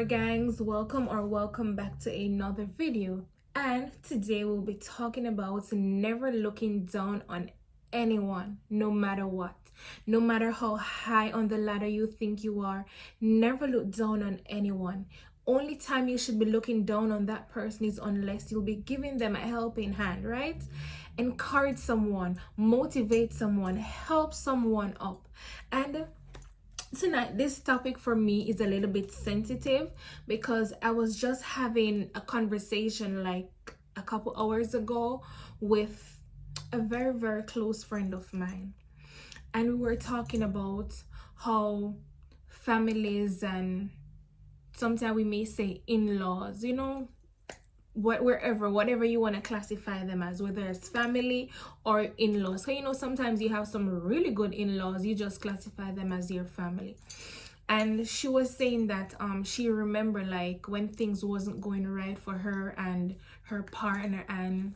my gangs, welcome back to another video. And today we'll be talking about never looking down on anyone, no matter what. No matter how high on the ladder you think you are, never look down on anyone. Only time you should be looking down on that person is unless you'll be giving them a helping hand, right? Encourage someone, motivate someone, help someone up. And tonight, this topic for me is a little bit sensitive because I was just having a conversation like a couple hours ago with a very close friend of mine, and we were talking about how families and sometimes we may say in-laws, whatever you want to classify them as, whether it's family or in-laws. So sometimes you have some really good in-laws, you just classify them as your family. And she was saying that she remember like when things wasn't going right for her and her partner, and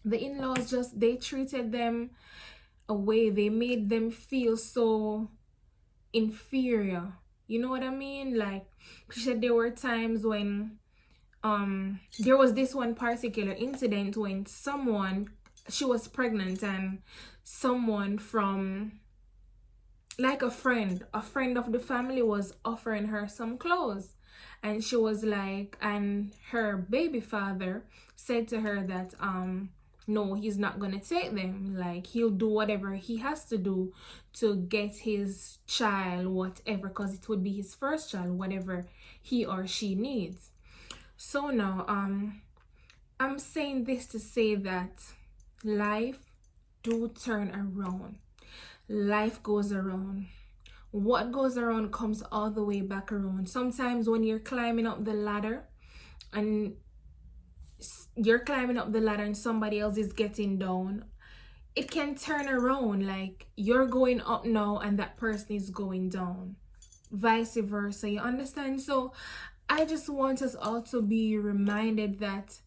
the in-laws they treated them away. They made them feel so inferior, you know what I mean? Like she said there were times when there was this one particular incident when she was pregnant, and someone from like a friend of the family was offering her some clothes, and she was like, and her baby father said to her that no, he's not gonna take them, like he'll do whatever he has to do to get his child whatever, because it would be his first child, whatever he or she needs. So now, I'm saying this to say that life do turn around. Life goes around. What goes around comes all the way back around. Sometimes when you're climbing up the ladder and somebody else is getting down, it can turn around, like you're going up now and that person is going down. Vice versa, you understand? So I just want us all to be reminded that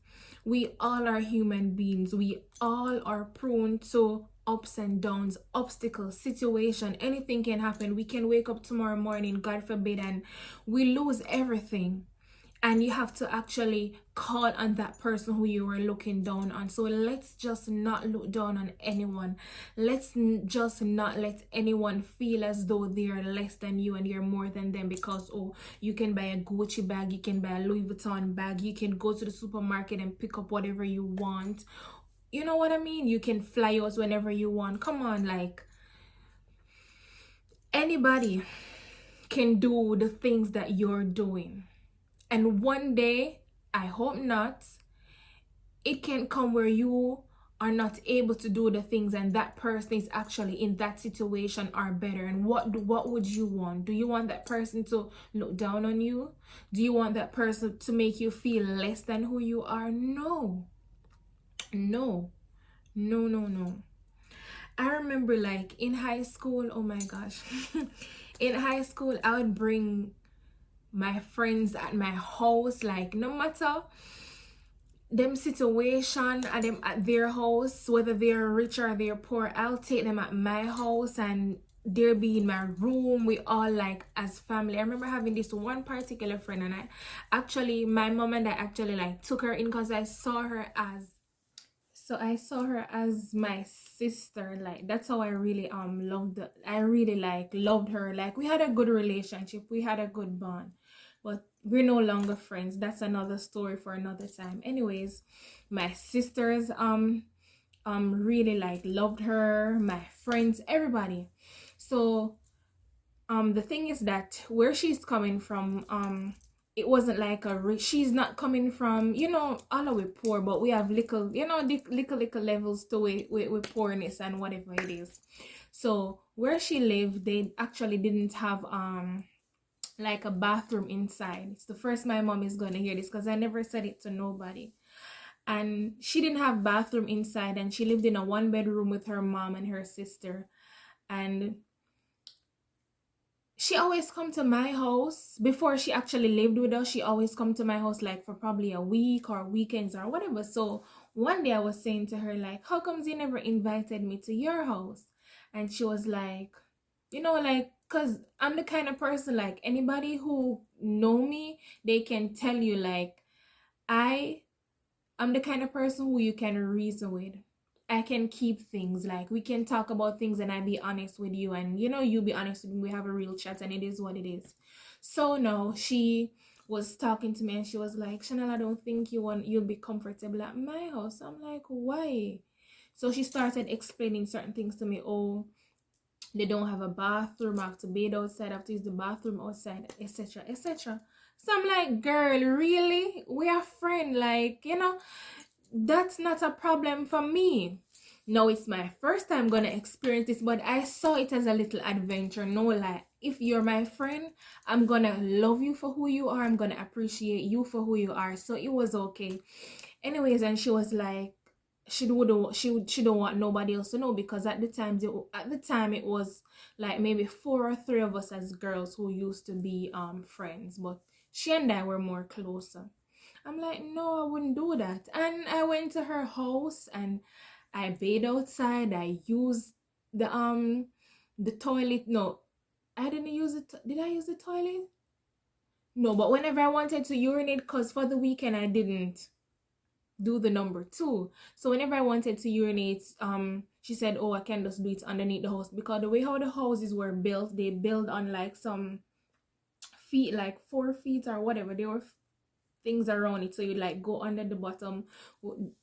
we all are human beings. We all are prone to ups and downs, obstacles, situation. Anything can happen. We can wake up tomorrow morning, God forbid, and we lose everything. And you have to actually call on that person who you were looking down on. So let's just not look down on anyone. Let's just not let anyone feel as though they are less than you and you're more than them because, oh, you can buy a Gucci bag, you can buy a Louis Vuitton bag, you can go to the supermarket and pick up whatever you want. You know what I mean? You can fly out whenever you want. Come on, like anybody can do the things that you're doing. And one day, I hope not, it can come where you are not able to do the things and that person is actually in that situation or better. And what would you want? Do you want that person to look down on you? Do you want that person to make you feel less than who you are? No. I remember like in high school, oh my gosh. In high school, I would bring my friends at my house, like no matter them situation at them at their house, whether they're rich or they're poor, I'll take them at my house and they'll be in my room. We all like as family. I remember having this one particular friend, and my mom and I actually like took her in because I saw her as my sister. Like that's how I really loved her. Like we had a good relationship, we had a good bond, but we're no longer friends. That's another story for another time. Anyways, my sisters really like loved her, my friends, everybody. So the thing is that where she's coming from, it wasn't like she's not coming from, all the way poor, but we have little levels to with poorness and whatever it is. So where she lived, they actually didn't have like a bathroom inside. It's the first my mom is going to hear this because I never said it to nobody. And she didn't have bathroom inside, and she lived in a 1-bedroom with her mom and her sister. And she always come to my house. Before she actually lived with us, she always come to my house like for probably a week or weekends or whatever. So one day I was saying to her like, how comes you never invited me to your house? And she was like, You know, like, because I'm the kind of person, like, anybody who know me, they can tell you, like, I I'm the kind of person who you can reason with. I can keep things, like, we can talk about things and I be honest with you, and you know, you be honest with me, we have a real chat, and it is what it is. So no, she was talking to me and she was like, Chanel, I don't think you'll be comfortable at my house. I'm like, why? So she started explaining certain things to me. Oh, they don't have a bathroom, I have to bathe outside, I have to use the bathroom outside, etc., etc. So I'm like, girl, really? We are friends, like, that's not a problem for me. No, it's my first time gonna experience this, but I saw it as a little adventure. No lie. If you're my friend, I'm gonna love you for who you are. I'm gonna appreciate you for who you are. So it was okay. Anyways, and she was like, she don't want nobody else to know, because at the time it was like maybe 4 or 3 of us as girls who used to be friends, but she and I were more closer. I'm like, no, I wouldn't do that. And I went to her house and I bathed outside. I used the toilet. No, I didn't use it. Did I use the toilet? No, but whenever I wanted to urinate, because for the weekend I didn't do the number 2. So whenever I wanted to urinate, she said, oh, I can just do it underneath the house, because the way how the houses were built, they build on like some feet, like 4 feet or whatever. They were things around it, so you like go under the bottom,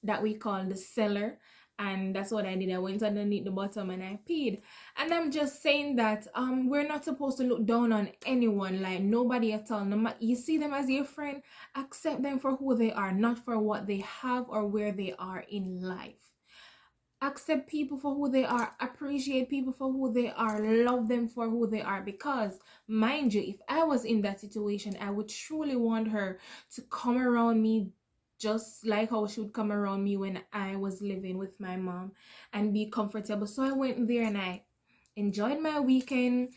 that we call the cellar. And that's what I did. I went underneath the bottom and I peed. And I'm just saying that we're not supposed to look down on anyone, like nobody at all. No matter, you see them as your friend, accept them for who they are, not for what they have or where they are in life. Accept people for who they are, appreciate people for who they are, love them for who they are. Because mind you, if I was in that situation, I would truly want her to come around me just like how she would come around me when I was living with my mom, and be comfortable. So I went there and I enjoyed my weekend.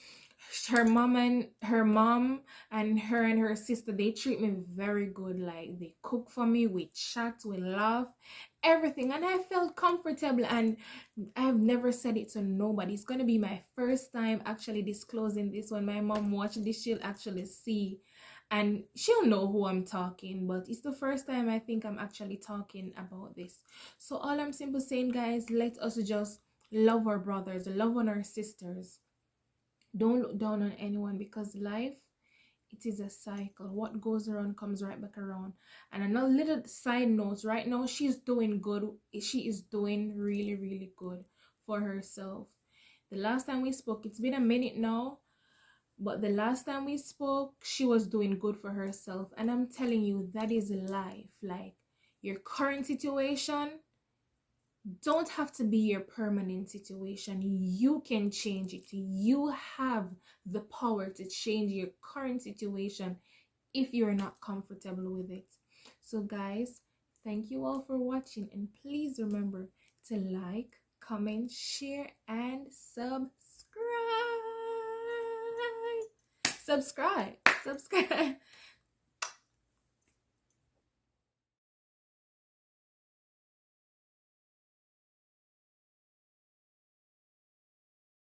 Her mom and her sister, they treat me very good. Like, they cook for me, we chat, we laugh, everything, and I felt comfortable. And I've never said it to nobody. It's gonna be my first time actually disclosing this. When my mom watches this, she'll actually see, and she'll know who I'm talking. But it's the first time I think I'm actually talking about this. So all I'm simply saying, guys, let us just love our brothers, love on our sisters. Don't look down on anyone, because life, it is a cycle. What goes around comes right back around. And another little side note, right now she's doing good. She is doing really, really good for herself. The last time we spoke, it's been a minute now, but the last time we spoke, she was doing good for herself. And I'm telling you, that is life. Like, your current situation don't have to be your permanent situation. You can change it. You have the power to change your current situation if you're not comfortable with it. So guys, thank you all for watching, and please remember to like, comment, share, and subscribe. Subscribe.